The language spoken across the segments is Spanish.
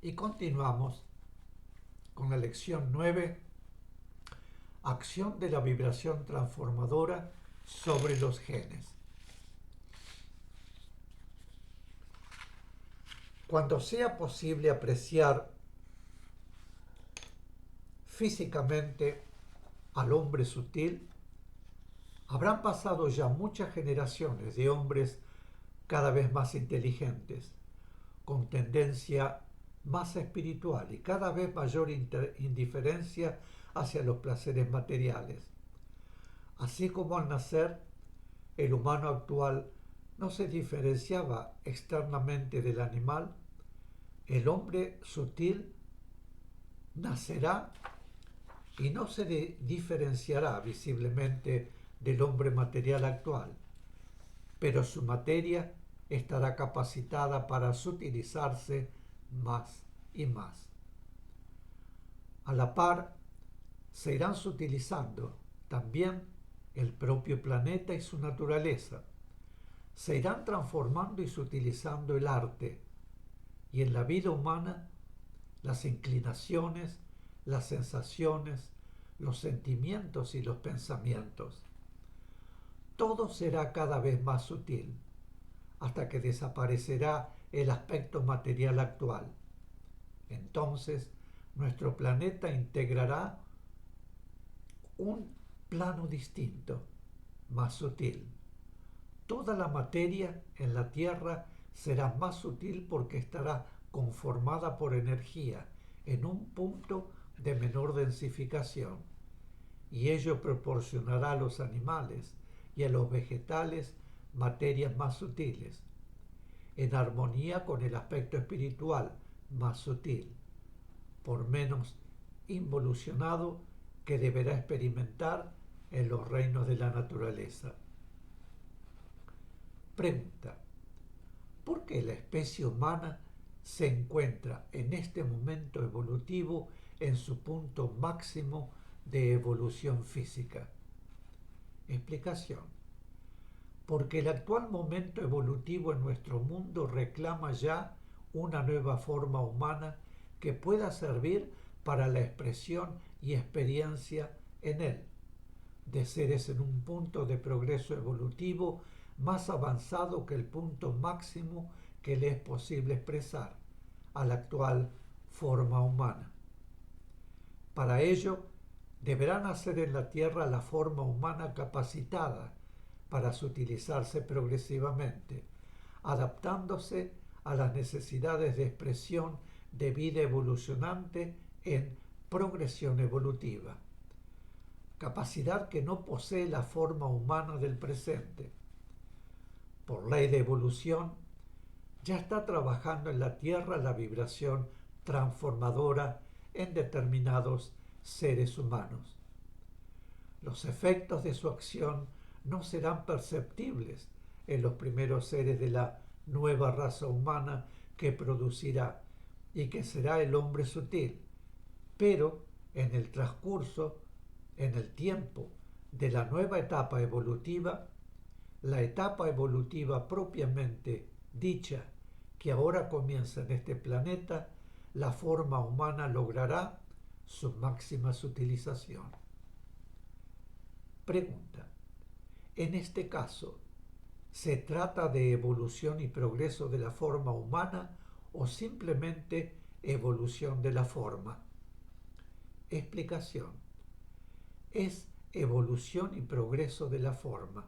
Y continuamos con la lección 9, acción de la vibración transformadora sobre los genes. Cuando sea posible apreciar físicamente al hombre sutil, habrán pasado ya muchas generaciones de hombres cada vez más inteligentes, con tendencia más espiritual y cada vez mayor indiferencia hacia los placeres materiales. Así como al nacer, el humano actual no se diferenciaba externamente del animal, el hombre sutil nacerá y no se diferenciará visiblemente del hombre material actual, pero su materia estará capacitada para sutilizarse más y más. A la par, se irán sutilizando también el propio planeta y su naturaleza. Se irán transformando y sutilizando el arte, y en la vida humana las inclinaciones, las sensaciones, los sentimientos y los pensamientos. Todo será cada vez más sutil, hasta que desaparecerá el aspecto material actual. Entonces, nuestro planeta integrará un plano distinto, más sutil. Toda la materia en la Tierra será más sutil porque estará conformada por energía en un punto de menor densificación, y ello proporcionará a los animales y a los vegetales materias más sutiles, en armonía con el aspecto espiritual más sutil, por menos involucionado que deberá experimentar en los reinos de la naturaleza. Pregunta: ¿por qué la especie humana se encuentra en este momento evolutivo en su punto máximo de evolución física? Explicación: porque el actual momento evolutivo en nuestro mundo reclama ya una nueva forma humana que pueda servir para la expresión y experiencia en él, de seres en un punto de progreso evolutivo más avanzado que el punto máximo que le es posible expresar a la actual forma humana. Para ello, deberá nacer en la Tierra la forma humana capacitada para sutilizarse progresivamente, adaptándose a las necesidades de expresión de vida evolucionante en progresión evolutiva, capacidad que no posee la forma humana del presente. Por ley de evolución, ya está trabajando en la Tierra la vibración transformadora en determinados seres humanos. Los efectos de su acción no serán perceptibles en los primeros seres de la nueva raza humana que producirá y que será el hombre sutil, pero en el transcurso, en el tiempo de la nueva etapa evolutiva, la etapa evolutiva propiamente dicha que ahora comienza en este planeta, la forma humana logrará su máxima sutilización. Pregunta: en este caso, ¿se trata de evolución y progreso de la forma humana o simplemente evolución de la forma? Explicación: es evolución y progreso de la forma,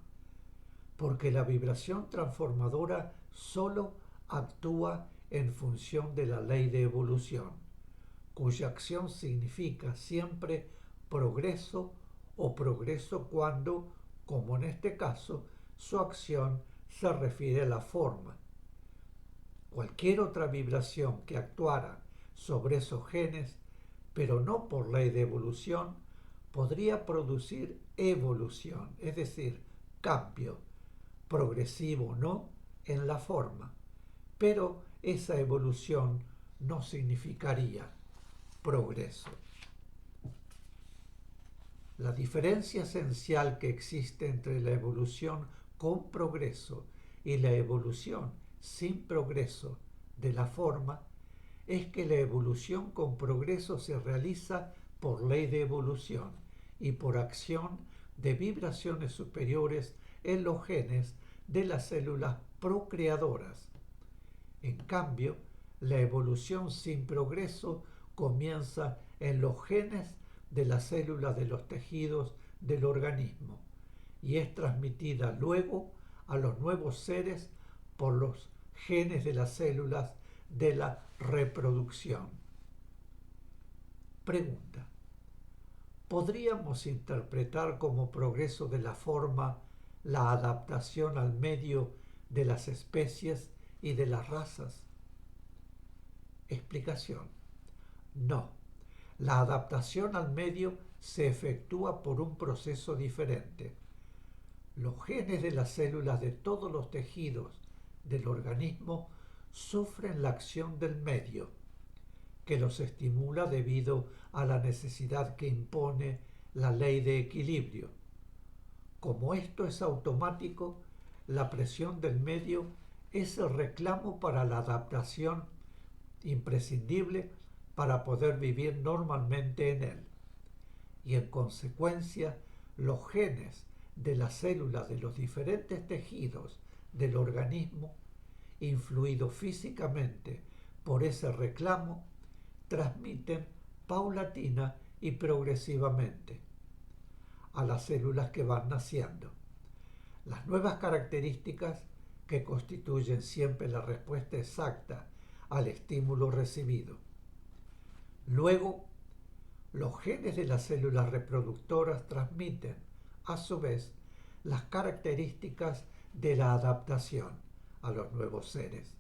porque la vibración transformadora sólo actúa en función de la ley de evolución, cuya acción significa siempre progreso o progreso cuando, como en este caso, su acción se refiere a la forma. Cualquier otra vibración que actuara sobre esos genes, pero no por ley de evolución, podría producir evolución, es decir, cambio, progresivo o no, en la forma, pero esa evolución no significaría progreso. La diferencia esencial que existe entre la evolución con progreso y la evolución sin progreso de la forma es que la evolución con progreso se realiza por ley de evolución y por acción de vibraciones superiores en los genes de las células procreadoras. En cambio, la evolución sin progreso comienza en los genes de las células de los tejidos del organismo y es transmitida luego a los nuevos seres por los genes de las células de la reproducción. Pregunta: ¿podríamos interpretar como progreso de la forma la adaptación al medio de las especies y de las razas? Explicación: no. La adaptación al medio se efectúa por un proceso diferente. Los genes de las células de todos los tejidos del organismo sufren la acción del medio, que los estimula debido a la necesidad que impone la ley de equilibrio. Como esto es automático, la presión del medio es el reclamo para la adaptación imprescindible para poder vivir normalmente en él. Y en consecuencia, los genes de las células de los diferentes tejidos del organismo, influidos físicamente por ese reclamo, transmiten paulatina y progresivamente a las células que van naciendo las nuevas características que constituyen siempre la respuesta exacta al estímulo recibido. Luego, los genes de las células reproductoras transmiten, a su vez, las características de la adaptación a los nuevos seres.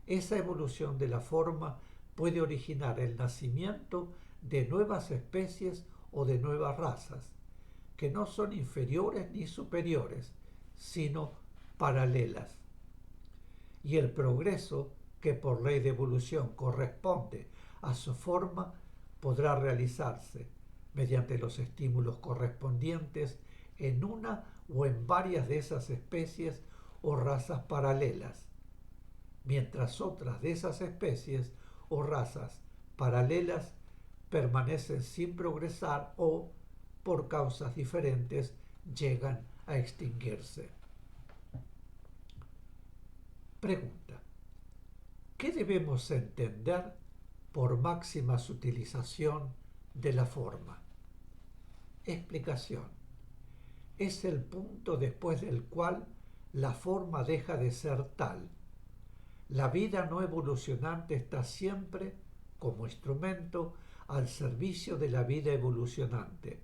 Esa evolución de la forma puede originar el nacimiento de nuevas especies o de nuevas razas, que no son inferiores ni superiores, sino paralelas. Y el progreso, que por ley de evolución corresponde a su forma, podrá realizarse mediante los estímulos correspondientes en una o en varias de esas especies o razas paralelas, mientras otras de esas especies o razas paralelas permanecen sin progresar o, por causas diferentes, llegan a extinguirse. Pregunta: ¿qué debemos entender por máxima utilización de la forma? Explicación: es el punto después del cual la forma deja de ser tal. La vida no evolucionante está siempre, como instrumento, al servicio de la vida evolucionante.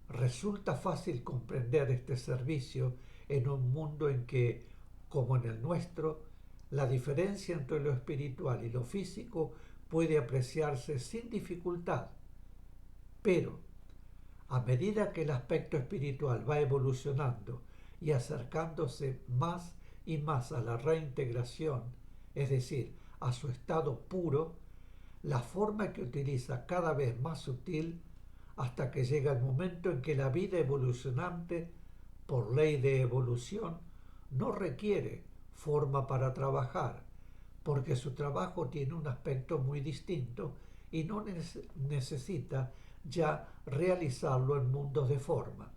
Resulta fácil comprender este servicio en un mundo en que, como en el nuestro, la diferencia entre lo espiritual y lo físico puede apreciarse sin dificultad. Pero, a medida que el aspecto espiritual va evolucionando y acercándose más y más a la reintegración, es decir, a su estado puro, la forma que utiliza cada vez más sutil hasta que llega el momento en que la vida evolucionante, por ley de evolución, no requiere forma para trabajar, porque su trabajo tiene un aspecto muy distinto y no necesita ya realizarlo en mundos de forma.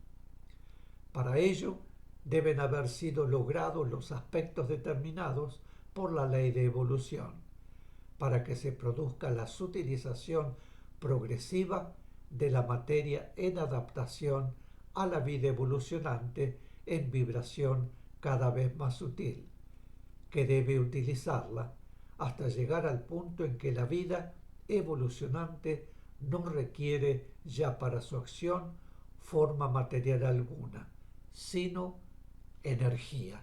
Para ello, deben haber sido logrados los aspectos determinados por la ley de evolución, para que se produzca la sutilización progresiva de la materia en adaptación a la vida evolucionante en vibración cada vez más sutil, que debe utilizarla hasta llegar al punto en que la vida evolucionante no requiere ya para su acción forma material alguna, sino energía.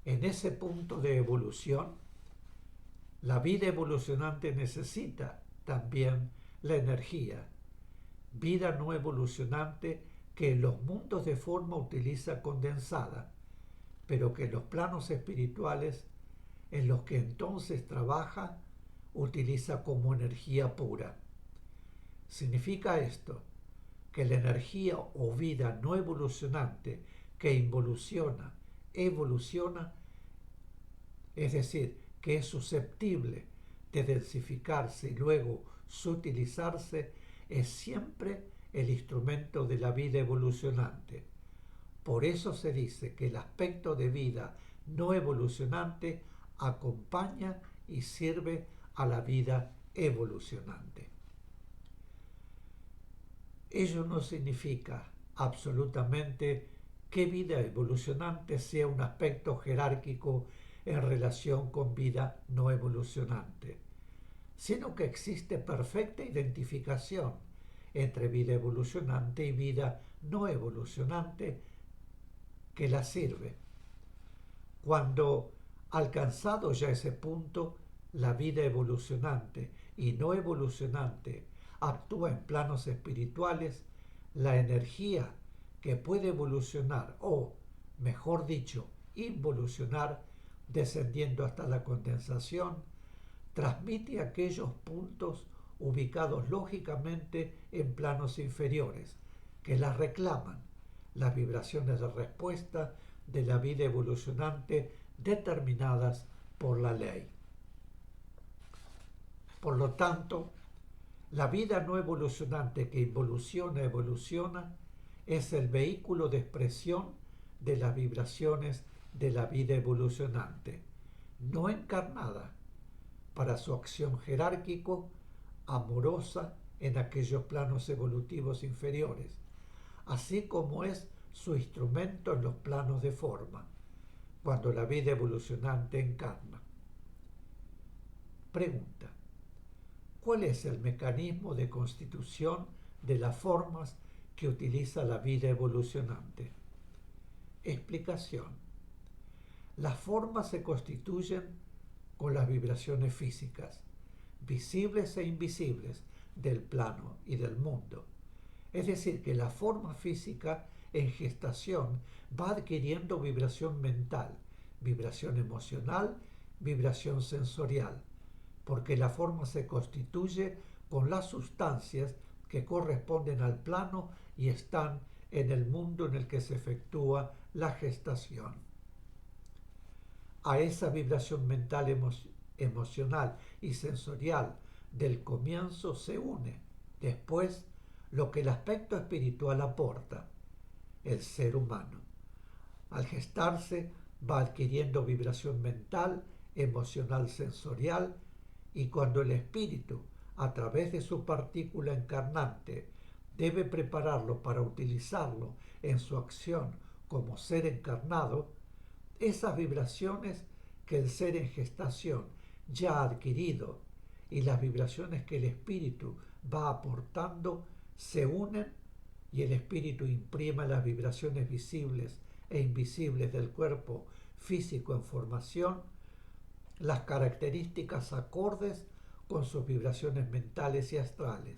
En ese punto de evolución, la vida evolucionante necesita también la energía, vida no evolucionante que en los mundos de forma utiliza condensada, pero que en los planos espirituales en los que entonces trabaja utiliza como energía pura. Significa esto que la energía o vida no evolucionante que involuciona evoluciona, es decir, que es susceptible de densificarse y luego sutilizarse, es siempre el instrumento de la vida evolucionante. Por eso se dice que el aspecto de vida no evolucionante acompaña y sirve a la vida evolucionante. Ello no significa absolutamente que vida evolucionante sea un aspecto jerárquico en relación con vida no evolucionante, sino que existe perfecta identificación entre vida evolucionante y vida no evolucionante que la sirve. Cuando, alcanzado ya ese punto, la vida evolucionante y no evolucionante actúa en planos espirituales, la energía que puede evolucionar o, mejor dicho, involucionar, descendiendo hasta la condensación, transmite aquellos puntos ubicados lógicamente en planos inferiores, que las reclaman, las vibraciones de respuesta de la vida evolucionante determinadas por la ley. Por lo tanto, la vida no evolucionante que evoluciona, es el vehículo de expresión de las vibraciones de la vida evolucionante, no encarnada, para su acción jerárquico, amorosa en aquellos planos evolutivos inferiores, así como es su instrumento en los planos de forma, cuando la vida evolucionante encarna. Pregunta: ¿cuál es el mecanismo de constitución de las formas que utiliza la vida evolucionante? Explicación: las formas se constituyen con las vibraciones físicas, visibles e invisibles, del plano y del mundo. Es decir, que la forma física en gestación va adquiriendo vibración mental, vibración emocional, vibración sensorial, porque la forma se constituye con las sustancias que corresponden al plano y están en el mundo en el que se efectúa la gestación. A esa vibración mental, emocional y sensorial del comienzo se une después lo que el aspecto espiritual aporta, el ser humano. Al gestarse va adquiriendo vibración mental, emocional, sensorial, y cuando el espíritu, a través de su partícula encarnante, debe prepararlo para utilizarlo en su acción como ser encarnado, esas vibraciones que el ser en gestación ya ha adquirido y las vibraciones que el espíritu va aportando se unen y el espíritu imprima las vibraciones visibles e invisibles del cuerpo físico en formación, las características acordes con sus vibraciones mentales y astrales,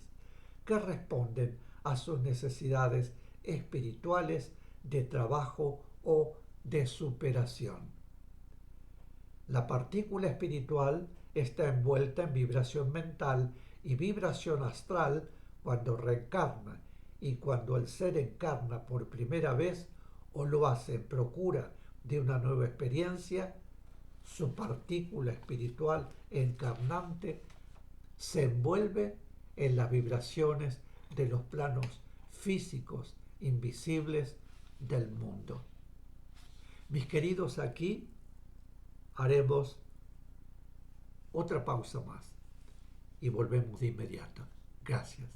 que responden a sus necesidades espirituales de trabajo o de superación. La partícula espiritual está envuelta en vibración mental y vibración astral cuando reencarna, y cuando el ser encarna por primera vez o lo hace en procura de una nueva experiencia, su partícula espiritual encarnante se envuelve en las vibraciones de los planos físicos invisibles del mundo. Mis queridos, aquí haremos otra pausa más y volvemos de inmediato. Gracias.